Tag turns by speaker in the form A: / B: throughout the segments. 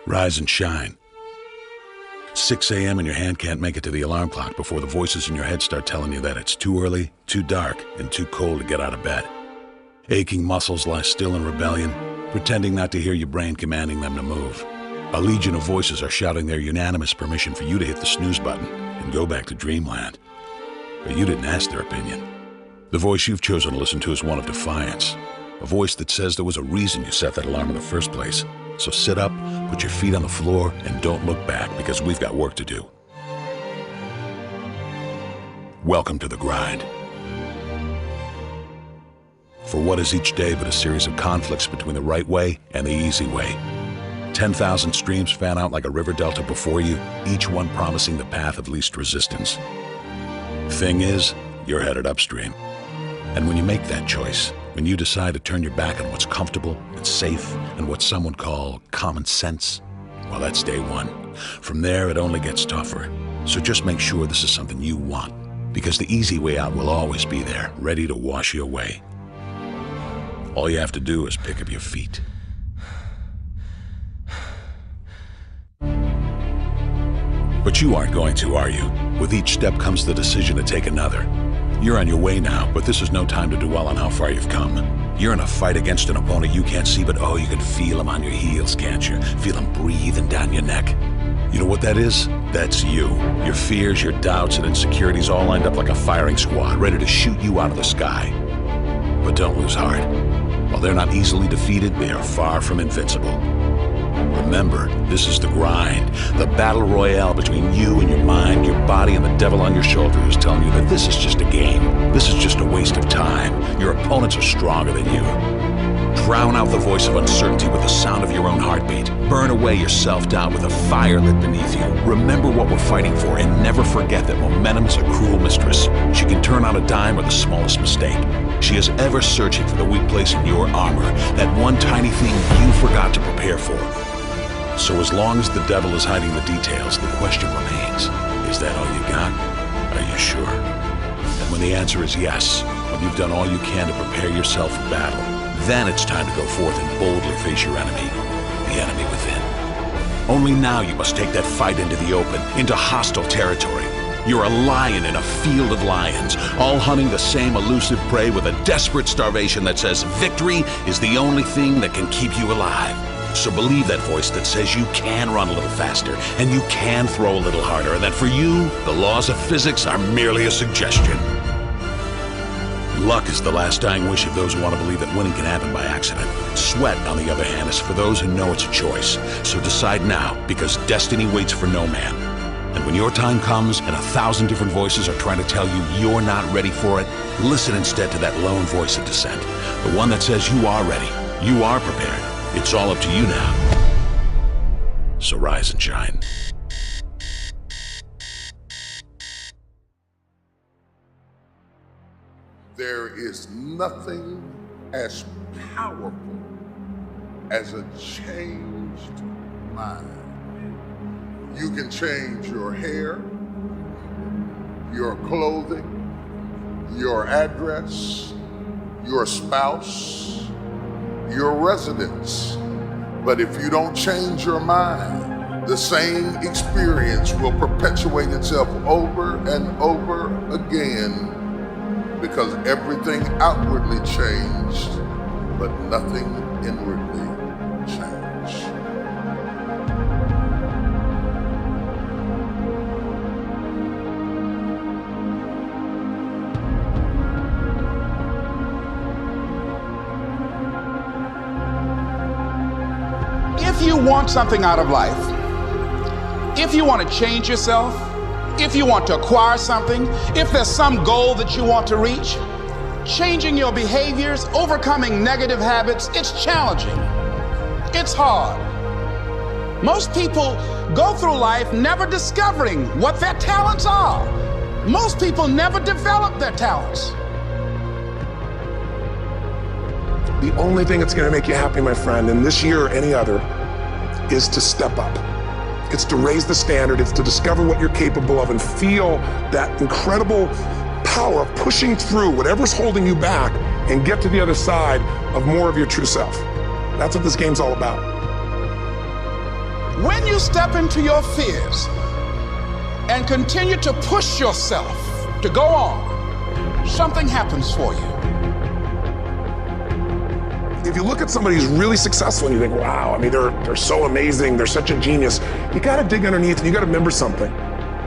A: Rise and shine. 6 a.m. and your hand can't make it to the alarm clock before the voices in your head start telling you that it's too early, too dark, and too cold to get out of bed. Aching muscles lie still in rebellion, pretending not to hear your brain commanding them to move. A legion of voices are shouting their unanimous permission for you to hit the snooze button and go back to dreamland. But you didn't ask their opinion. The voice you've chosen to listen to is one of defiance. A voice that says there was a reason you set that alarm in the first place. So sit up, put your feet on the floor, and don't look back, because we've got work to do. Welcome to the grind. For what is each day but a series of conflicts between the right way and the easy way? 10,000 streams fan out like a river delta before you, each one promising the path of least resistance. Thing is, you're headed upstream. And when you make that choice, when you decide to turn your back on what's comfortable and safe and what some would call common sense, well, that's day one. From there, it only gets tougher. So just make sure this is something you want, because the easy way out will always be there, ready to wash you away. All you have to do is pick up your feet. But you aren't going to, are you? With each step comes the decision to take another. You're on your way now, but this is no time to dwell on how far you've come. You're in a fight against an opponent you can't see, but oh, you can feel him on your heels, can't you? Feel him breathing down your neck. You know what that is? That's you. Your fears, your doubts, and insecurities all lined up like a firing squad, ready to shoot you out of the sky. But don't lose heart. While they're not easily defeated, they are far from invincible. Remember, this is the grind, the battle royale between you and your mind, your body, and the devil on your shoulder who's telling you that this is just a game. This is just a waste of time. Your opponents are stronger than you. Drown out the voice of uncertainty with the sound of your own heartbeat. Burn away your self-doubt with a fire lit beneath you. Remember what we're fighting for, and never forget that momentum is a cruel mistress. She can turn on a dime with the smallest mistake. She is ever searching for the weak place in your armor, that one tiny thing you forgot to prepare for. So as long as the devil is hiding the details, the question remains, is that all you got? Are you sure? And when the answer is yes, when you've done all you can to prepare yourself for battle, then it's time to go forth and boldly face your enemy, the enemy within. Only now you must take that fight into the open, into hostile territory. You're a lion in a field of lions, all hunting the same elusive prey with a desperate starvation that says victory is the only thing that can keep you alive. So believe that voice that says you can run a little faster, and you can throw a little harder, and that for you, the laws of physics are merely a suggestion. Luck is the last dying wish of those who want to believe that winning can happen by accident. Sweat, on the other hand, is for those who know it's a choice. So decide now, because destiny waits for no man. And when your time comes and 1,000 different voices are trying to tell you you're not ready for it, listen instead to that lone voice of dissent. The one that says you are ready, you are prepared. It's all up to you now. So rise and shine.
B: There is nothing as powerful as a changed mind. You can change your hair, your clothing, your address, your spouse, your residence. But if you don't change your mind, the same experience will perpetuate itself over and over again, because everything outwardly changed, but nothing inwardly changed.
C: If you want something out of life, if you want to change yourself, if you want to acquire something, if there's some goal that you want to reach, changing your behaviors, overcoming negative habits, it's challenging. It's hard. Most people go through life never discovering what their talents are. Most people never develop their talents.
D: The only thing that's going to make you happy, my friend, in this year or any other, is to step up. It's to raise the standard. It's to discover what you're capable of and feel that incredible power of pushing through whatever's holding you back and get to the other side of more of your true self. That's what this game's all about.
C: When you step into your fears and continue to push yourself to go on, something happens for you.
D: If you look at somebody who's really successful and you think, wow, I mean, they're so amazing, they're such a genius, you gotta dig underneath and you gotta remember something.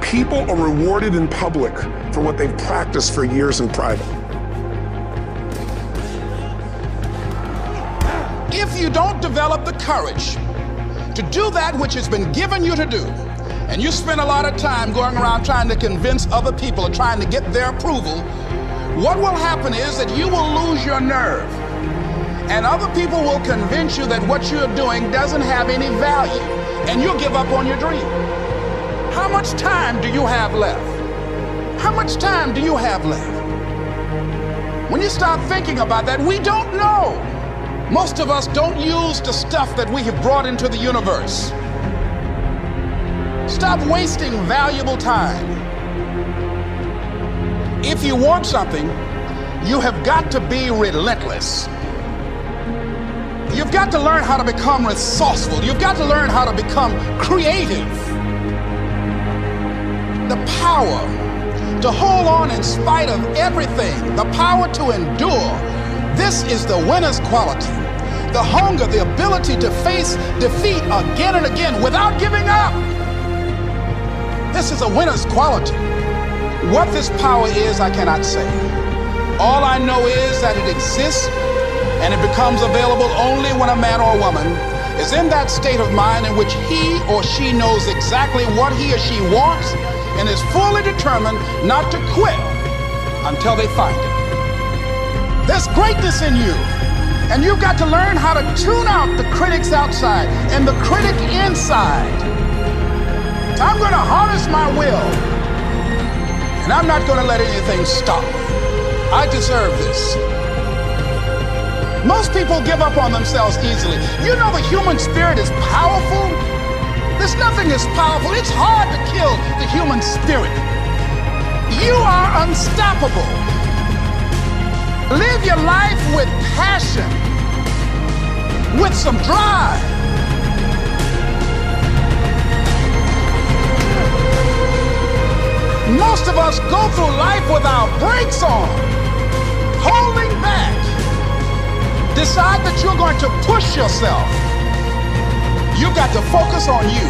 D: People are rewarded in public for what they've practiced for years in private.
C: If you don't develop the courage to do that which has been given you to do, and you spend a lot of time going around trying to convince other people or trying to get their approval, what will happen is that you will lose your nerve. And other people will convince you that what you're doing doesn't have any value, and you'll give up on your dream. How much time do you have left? How much time do you have left? When you start thinking about that, we don't know. Most of us don't use the stuff that we have brought into the universe. Stop wasting valuable time. If you want something, you have got to be relentless. You've got to learn how to become resourceful. You've got to learn how to become creative. The power to hold on in spite of everything, the power to endure. This is the winner's quality. The hunger, the ability to face defeat again and again without giving up. This is a winner's quality. What this power is, I cannot say. All I know is that it exists, and it becomes available only when a man or a woman is in that state of mind in which he or she knows exactly what he or she wants and is fully determined not to quit until they find it. There's greatness in you, and you've got to learn how to tune out the critics outside and the critic inside. I'm going to harness my will, and I'm not going to let anything stop me. I deserve this. Most people give up on themselves easily. You know the human spirit is powerful. There's nothing as powerful. It's hard to kill the human spirit. You are unstoppable. Live your life with passion, with some drive. Most of us go through life with our brakes on, holding back. Decide that you're going to push yourself. You've got to focus on you.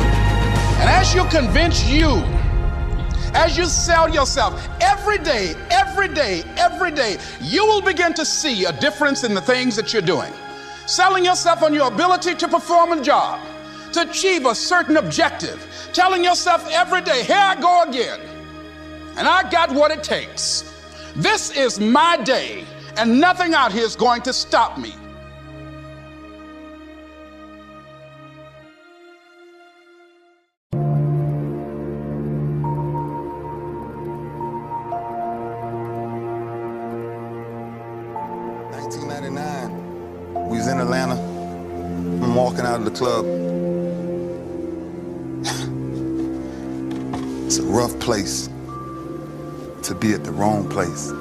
C: And as you convince you, as you sell yourself every day, you will begin to see a difference in the things that you're doing. Selling yourself on your ability to perform a job, to achieve a certain objective. Telling yourself every day, here I go again. And I got what it takes. This is my day, and nothing out here is going to stop me.
E: We was in Atlanta. I'm walking out of the club. It's a rough place to be at the wrong place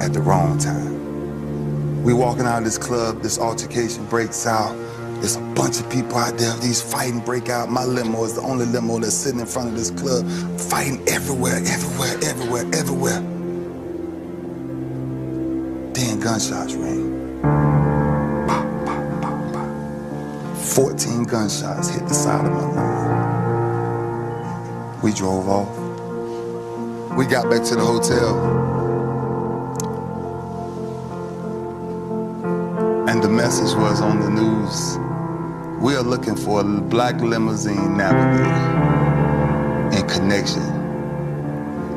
E: at the wrong time. We walking out of this club, this altercation breaks out. There's a bunch of people out there, these fighting break out. My limo is the only limo that's sitting in front of this club, fighting everywhere. Then gunshots ring. 14 gunshots hit the side of my limo. We drove off. We got back to the hotel. And the message was on the news. We are looking for a black limousine navigator in connection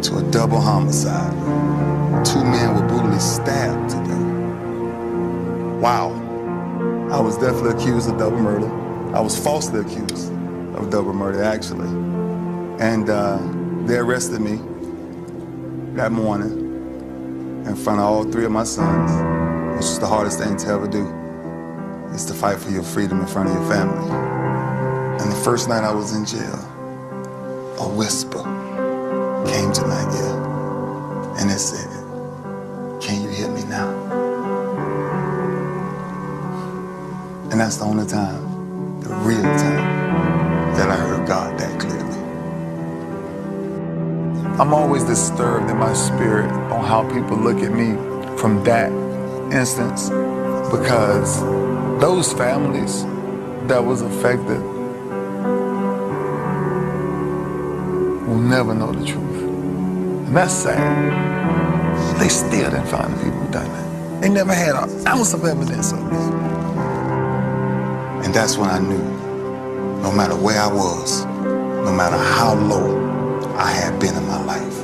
E: to a double homicide. 2 men were brutally stabbed to death. Wow. I was definitely accused of double murder. I was falsely accused of double murder, actually. And they arrested me that morning in front of all 3 of my sons, which is the hardest thing to ever do, is to fight for your freedom in front of your family. And the first night I was in jail, a whisper came to my ear, and it said, "Can you hear me now?" And that's the only time, the real time, that I heard God that clearly. I'm always disturbed in my spirit on how people look at me from that instance, because those families that was affected will never know the truth. And that's sad. They still didn't find the people who done that. They never had an ounce of evidence of it. And that's when I knew, no matter where I was, no matter how low I had been in my life,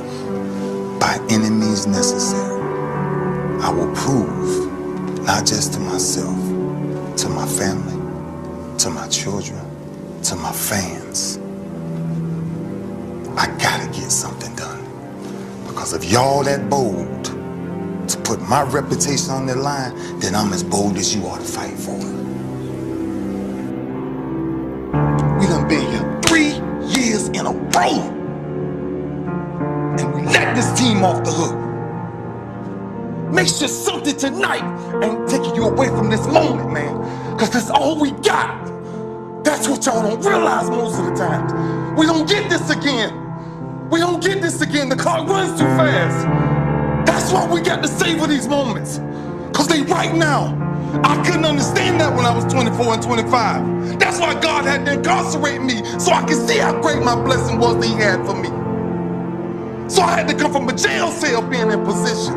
E: by any means necessary, I will prove, not just to myself, to my family, to my children, to my fans, I gotta get something done. Because if y'all that bold to put my reputation on the line, then I'm as bold as you are to fight for it. We done been here 3 years in a row, and we let this team off the hook. Make sure something tonight ain't taking you away from this moment, man, because that's all we got. That's what y'all don't realize most of the time. We don't get this again. We don't get this again. The clock runs too fast. That's why we got to savor these moments, because they right now. I couldn't understand that when I was 24 and 25. That's why God had to incarcerate me, so I could see how great my blessing was that he had for me. So I had to come from a jail cell being in position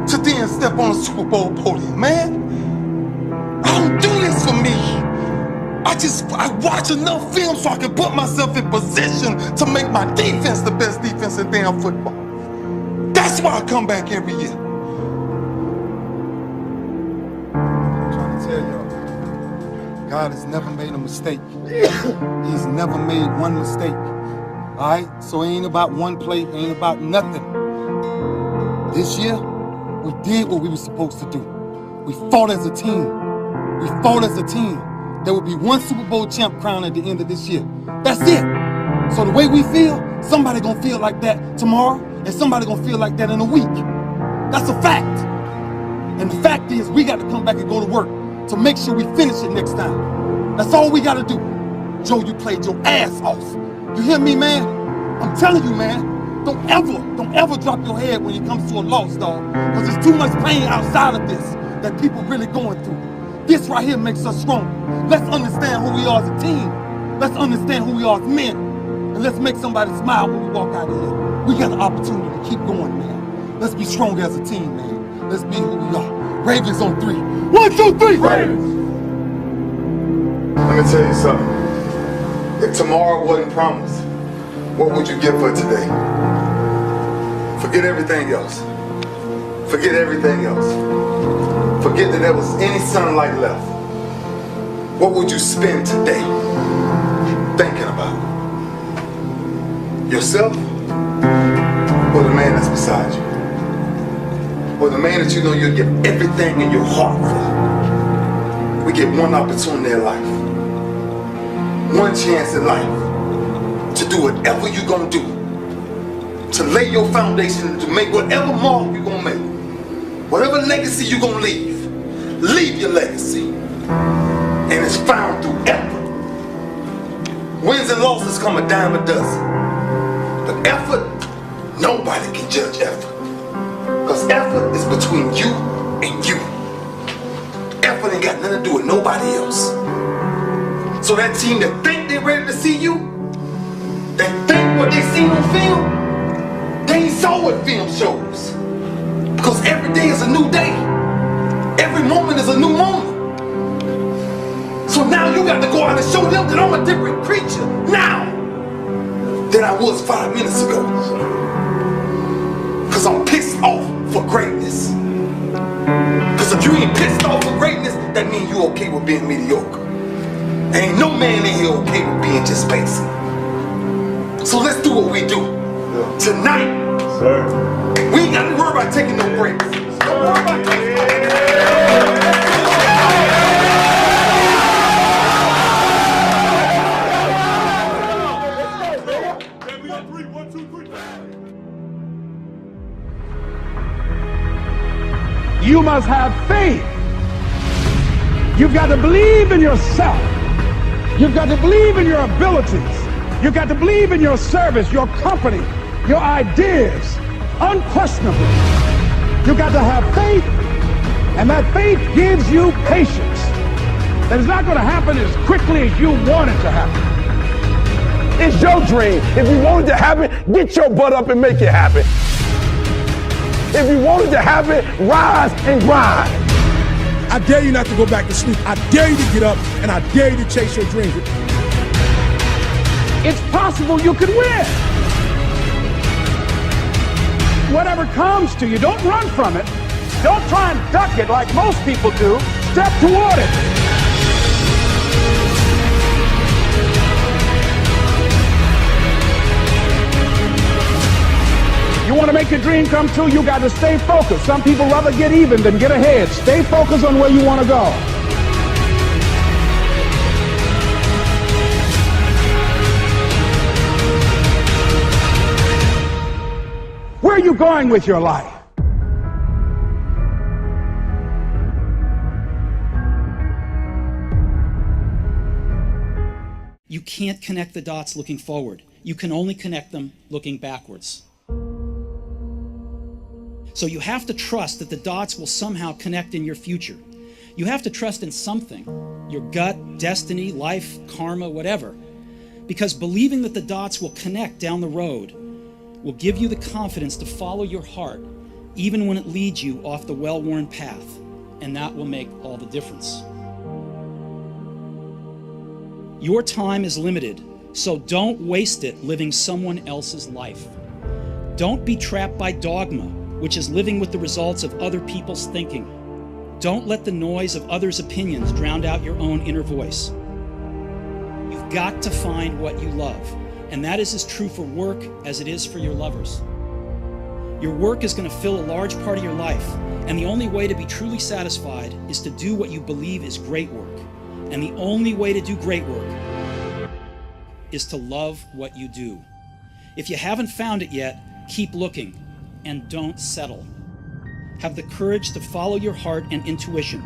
E: to then step on a Super Bowl podium, man. I don't do this for me. I watch enough film so I can put myself in position to make my defense the best defense in damn football. That's why I come back every year.
F: I'm trying to tell y'all, God has never made a mistake. He's never made one mistake. All right? So it ain't about one play, it ain't about nothing. This year, we did what we were supposed to do. We fought as a team. We fought as a team. There will be one Super Bowl champ crown at the end of this year. That's it. So the way we feel, somebody gonna feel like that tomorrow, and somebody gonna feel like that in a week. That's a fact. And the fact is, we got to come back and go to work to make sure we finish it next time. That's all we got to do. Joe, you played your ass off. You hear me, man? I'm telling you, man. Don't ever drop your head when it comes to a loss, dog. Because there's too much pain outside of this that people really going through. This right here makes us strong. Let's understand who we are as a team. Let's understand who we are as men. And let's make somebody smile when we walk out of here. We got an opportunity to keep going, man. Let's be strong as a team, man. Let's be who we are. Ravens on 3. 1, 2, 3, Ravens!
E: Let me tell you something. If tomorrow wasn't promised, what would you give for today? Forget everything else. Forget everything else. Forget that there was any sunlight left. What would you spend today thinking about? Yourself? Or the man that's beside you? Or the man that you know you'll give everything in your heart for? We get one opportunity in life. One chance in life to do whatever you're gonna do. To lay your foundation, to make whatever mark you're gonna make. Whatever legacy you're gonna leave. Leave your legacy. And it's found through effort. Wins and losses come a dime a dozen. But effort, nobody can judge effort. Because effort is between you and you. Effort ain't got nothing to do with nobody else. So that team that think they're ready to see you, that think what they seen on film, they ain't saw what film shows. Because every day is a new day. Every moment is a new moment. So now you got to go out and show them that I'm a different creature now than I was 5 minutes ago. Because I'm pissed off for greatness. Because if you ain't pissed off for greatness, that means you okay with being mediocre. Ain't no man in here okay with being just basic. So let's do what we do. Tonight, sir. We ain't got to worry about taking no breaks. Don't worry about taking no breaks.
G: You must have faith. You've got to believe in yourself.
C: You've got to believe in your abilities. You've got to believe in your service, your company, your ideas, unquestionably. You've got to have faith, and that faith gives you patience. That it's not going to happen as quickly as you want it to happen.
G: It's your dream. If you want it to happen, get your butt up and make it happen. If you want it to happen, rise and grind.
H: I dare you not to go back to sleep. I dare you to get up, and I dare you to chase your dreams.
C: It's possible you could win. Whatever comes to you, don't run from it. Don't try and duck it like most people do. Step toward it. You want to make your dream come true, you got to stay focused. Some people rather get even than get ahead. Stay focused on where you want to go. Where are you going with your life?
I: You can't connect the dots looking forward. You can only connect them looking backwards. So you have to trust that the dots will somehow connect in your future. You have to trust in something, your gut, destiny, life, karma, whatever, because believing that the dots will connect down the road will give you the confidence to follow your heart, even when it leads you off the well-worn path, and that will make all the difference. Your time is limited, so don't waste it living someone else's life. Don't be trapped by dogma, which is living with the results of other people's thinking. Don't let the noise of others' opinions drown out your own inner voice. You've got to find what you love, and that is as true for work as it is for your lovers. Your work is going to fill a large part of your life, and the only way to be truly satisfied is to do what you believe is great work. And the only way to do great work is to love what you do. If you haven't found it yet, keep looking. And don't settle. Have the courage to follow your heart and intuition.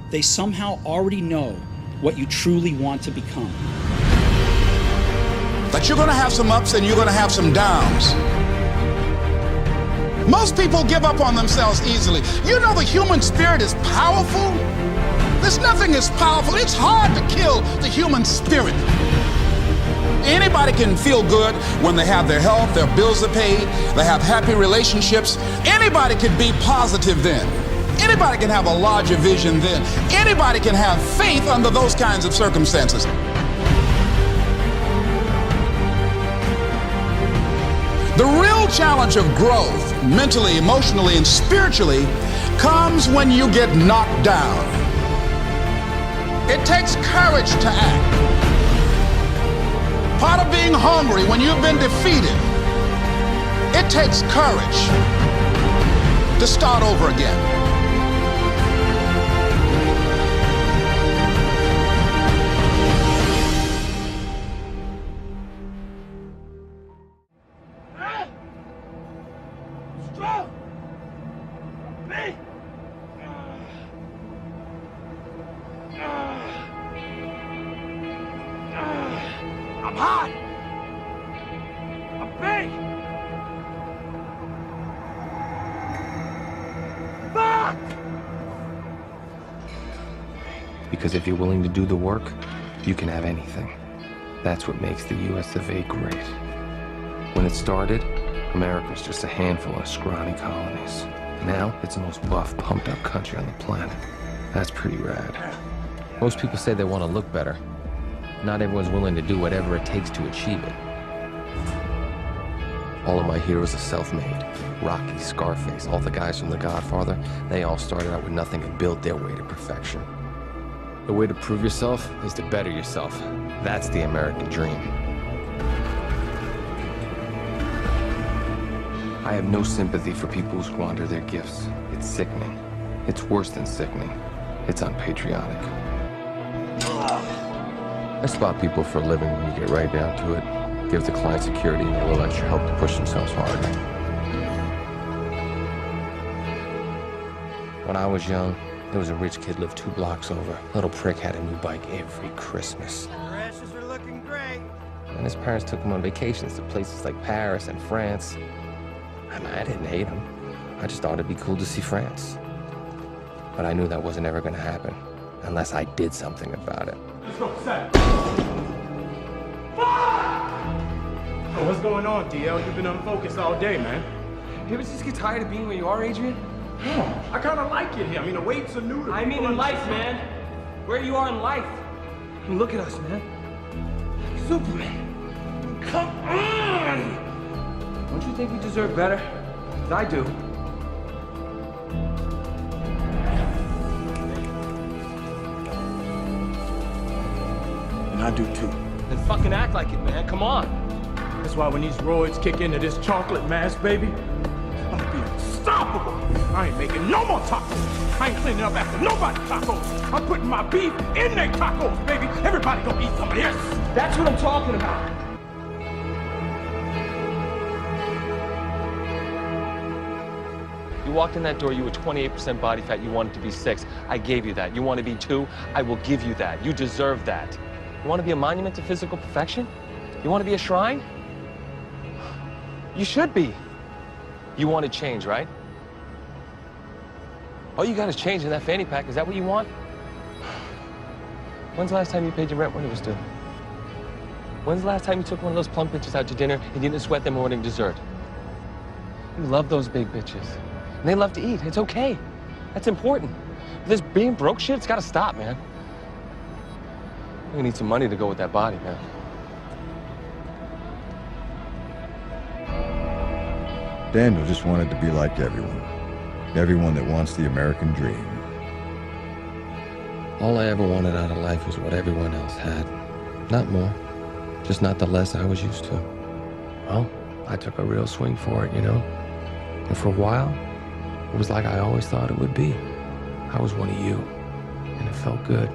I: They somehow already know what you truly want to become.
C: But you're going to have some ups and you're going to have some downs. Most people give up on themselves easily. You know the human spirit is powerful. There's nothing as powerful. It's hard to kill the human spirit. Anybody can feel good when they have their health, their bills are paid, they have happy relationships. Anybody can be positive then. Anybody can have a larger vision then. Anybody can have faith under those kinds of circumstances. The real challenge of growth, mentally, emotionally, and spiritually, comes when you get knocked down. It takes courage to act. Part of being hungry when you've been defeated, it takes courage to start over again.
G: I'm hot. I'm big. Fuck!
J: Because if you're willing to do the work, you can have anything. That's what makes the US of A great. When it started, America was just a handful of scrawny colonies. Now, it's the most buff, pumped-up country on the planet. That's pretty rad.
K: Most people say they want to look better. Not everyone's willing to do whatever it takes to achieve it.
J: All of my heroes are self-made. Rocky, Scarface, all the guys from The Godfather, they all started out with nothing and built their way to perfection.
K: The way to prove yourself is to better yourself.
J: That's the American dream. I have no sympathy for people who squander their gifts. It's sickening. It's worse than sickening. It's unpatriotic. I spot people for a living when you get right down to it. Give the client security and they will let you help to push themselves harder. When I was young, there was a rich kid lived 2 blocks over. Little prick had a new bike every Christmas. And his parents took him on vacations to places like Paris and France. I mean, I didn't hate him. I just thought it'd be cool to see France. But I knew that wasn't ever gonna happen unless I did something about it.
G: Let's go, set. Oh, what's going on, DL? You've been unfocused all day, man.
K: You ever just get tired of being where you are, Adrian?
G: No, I kind of like it here. I mean, the weights are new to me.
K: I mean in life, man. Where you are in life. I mean, look at us, man. Superman. Come on! Don't you think we deserve better? 'Cause I do.
G: And I do too.
K: Then fucking act like it, man. Come on.
G: That's why when these roids kick into this chocolate mass, baby, I'm gonna be unstoppable. I ain't making no more tacos. I ain't cleaning up after nobody's tacos. I'm putting my beef in their tacos, baby. Everybody gonna eat some of this.
K: That's what I'm talking about. You walked in that door, you were 28% body fat, you wanted to be 6. I gave you that. You want to be 2? I will give you that. You deserve that. You want to be a monument to physical perfection? You want to be a shrine? You should be. You want to change, right? All you got is change in that fanny pack. Is that what you want? When's the last time you paid your rent when it was due? When's the last time you took one of those plump bitches out to dinner and you didn't sweat them morning dessert? You love those big bitches. And they love to eat. It's okay. That's important. This being broke shit, it's got to stop, man. We need some money to go with that body, man.
L: Daniel just wanted to be like everyone. Everyone that wants the American dream.
J: All I ever wanted out of life was what everyone else had. Not more. Just not the less I was used to. Well, I took a real swing for it, you know? And for a while, it was like I always thought it would be. I was one of you, and it felt good.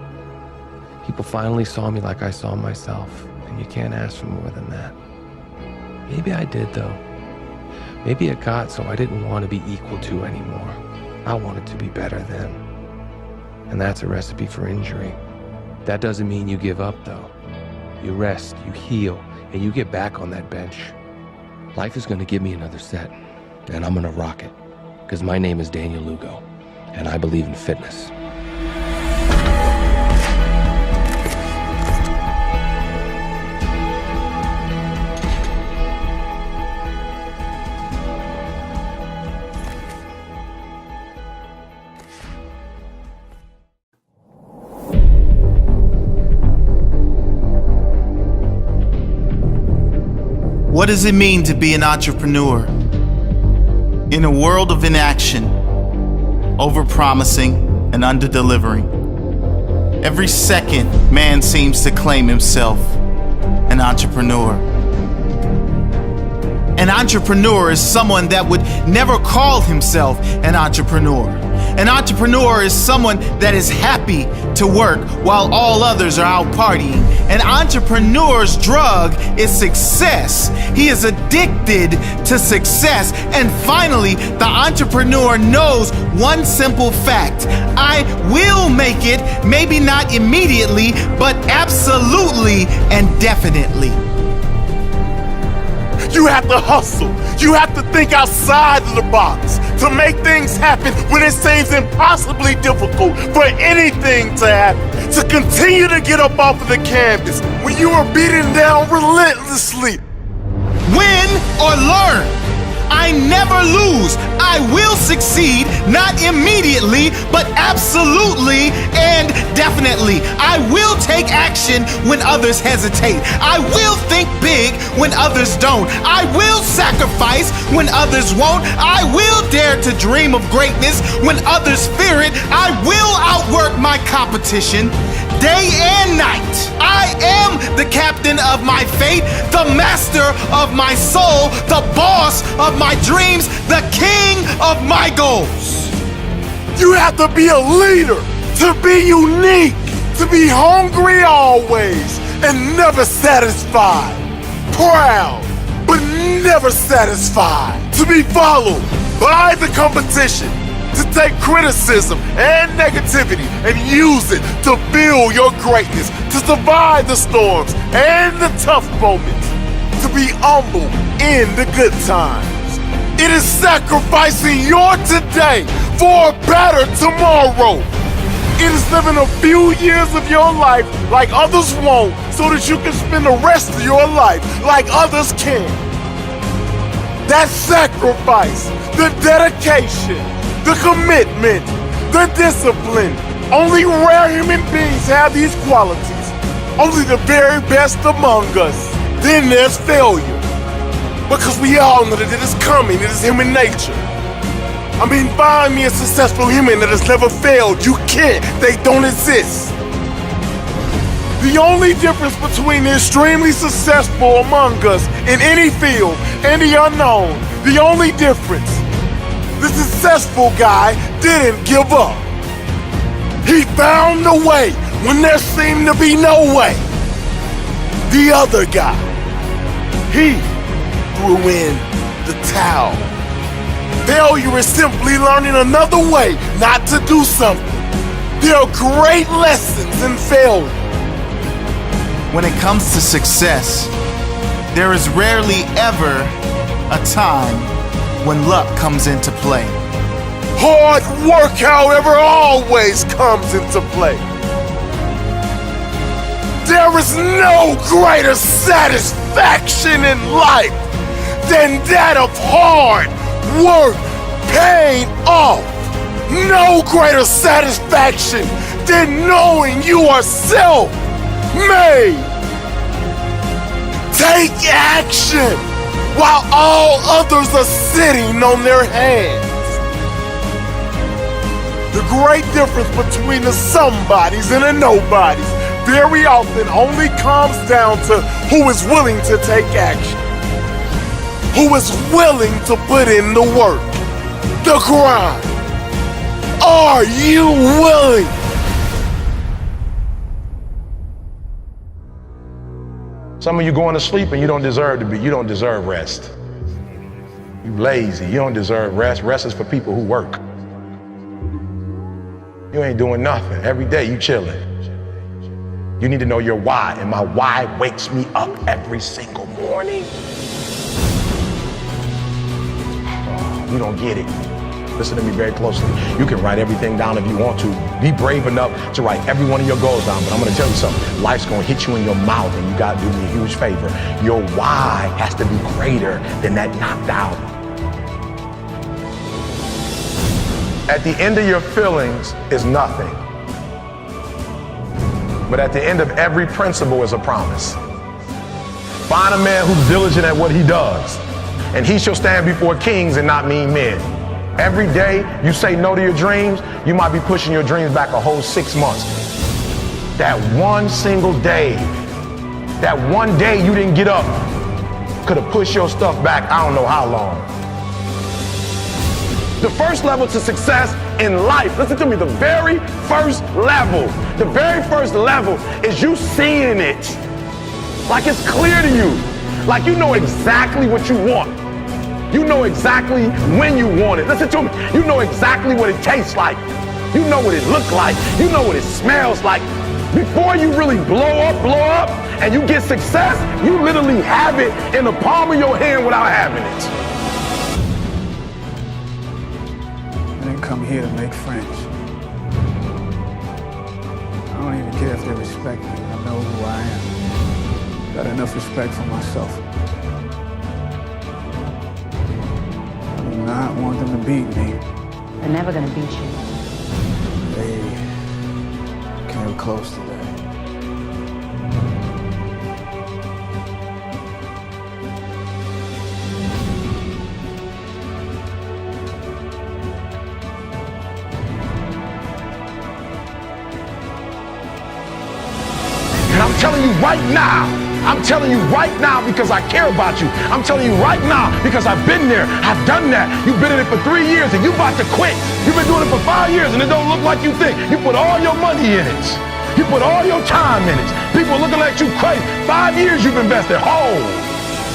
J: People finally saw me like I saw myself, and you can't ask for more than that. Maybe I did, though. Maybe it got so I didn't want to be equal to anymore. I wanted to be better than. And that's a recipe for injury. That doesn't mean you give up, though. You rest, you heal, and you get back on that bench. Life is going to give me another set, and I'm going to rock it. Because my name is Daniel Lugo, and I believe in fitness.
M: What does it mean to be an entrepreneur? In a world of inaction, overpromising and underdelivering, every second man seems to claim himself an entrepreneur. An entrepreneur is someone that would never call himself an entrepreneur. An entrepreneur is someone that is happy to work while all others are out partying. An entrepreneur's drug is success. He is addicted to success. And finally, the entrepreneur knows one simple fact. I will make it, maybe not immediately, but absolutely and definitely.
N: You have to hustle. You have to think outside of the box to make things happen when it seems impossibly difficult for anything to happen. To continue to get up off of the canvas when you are beaten down relentlessly.
M: Win or learn. I never lose. I will succeed, not immediately, but absolutely and definitely. I will take action when others hesitate. I will think big when others don't. I will sacrifice when others won't. I will dare to dream of greatness when others fear it. I will outwork my competition day and night. I am the captain of my fate, the master of my soul, the boss of my dreams, the king of my goals.
N: You have to be a leader, to be unique, to be hungry always and never satisfied. Proud, but never satisfied. To be followed by the competition, to take criticism and negativity and use it to build your greatness, to survive the storms and the tough moments, to be humble in the good times. It is sacrificing your today for a better tomorrow. It is living a few years of your life like others won't, so that you can spend the rest of your life like others can. That sacrifice, the dedication, the commitment, the discipline. Only rare human beings have these qualities. Only the very best among us. Then there's failure. Because we all know that it is coming, it is human nature. I mean, find me a successful human that has never failed. You can't. They don't exist. The only difference between the extremely successful among us in any field and the unknown, the only difference, the successful guy didn't give up. He found a way when there seemed to be no way. The other guy, he threw in the towel. Failure is simply learning another way not to do something. There are great lessons in failure.
M: When it comes to success, there is rarely ever a time when luck comes into play.
N: Hard work, however, always comes into play. There is no greater satisfaction in life than that of hard work paying off. No greater satisfaction than knowing you are self-made. Take action while all others are sitting on their hands. The great difference between the somebodies and the nobodies very often only comes down to who is willing to take action. Who is willing to put in the work, the grind. Are you willing?
O: Some of you going to sleep and you don't deserve to be. You don't deserve rest. You lazy. You don't deserve rest. Rest is for people who work. You ain't doing nothing. Every day you chilling. You need to know your why, and my why wakes me up every single morning. You don't get it. Listen to me very closely. You can write everything down if you want to. Be brave enough to write every one of your goals down, but I'm gonna tell you something. Life's gonna hit you in your mouth and you gotta do me a huge favor. Your why has to be greater than that knocked out. At the end of your feelings is nothing. But at the end of every principle is a promise. Find a man who's diligent at what he does, and he shall stand before kings and not mean men. Every day you say no to your dreams, you might be pushing your dreams back a whole 6 months. That one single day, that one day you didn't get up, could have pushed your stuff back I don't know how long. The first level to success in life, listen to me, the very first level is you seeing it. Like it's clear to you. Like you know exactly what you want. You know exactly when you want it. Listen to me. You know exactly what it tastes like. You know what it looks like. You know what it smells like. Before you really blow up, and you get success, you literally have it in the palm of your hand without having it.
P: I didn't come here to make friends. I don't even care if they respect me. I know who I am. Got enough respect for myself. I do not want them to beat me.
Q: They're never gonna beat you.
P: They came close to that.
O: And I'm telling you right now, because I care about you. I'm telling you right now because I've been there, I've done that. You've been in it for 3 years and you about to quit. You've been doing it for 5 years and it don't look like you think. You put all your money in it. You put all your time in it. People looking at you crazy. 5 years you've invested whole.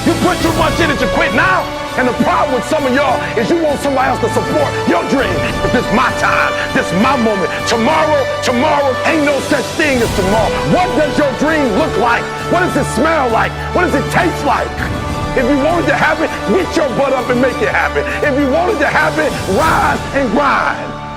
O: You put too much in it to quit now. And the problem with some of y'all is you want somebody else to support your dream. But this is my time. This is my moment. Tomorrow ain't no such thing as tomorrow. What does your dream look like? What does it smell like? What does it taste like? If you want it to happen, get your butt up and make it happen. If you want it to happen, rise and grind.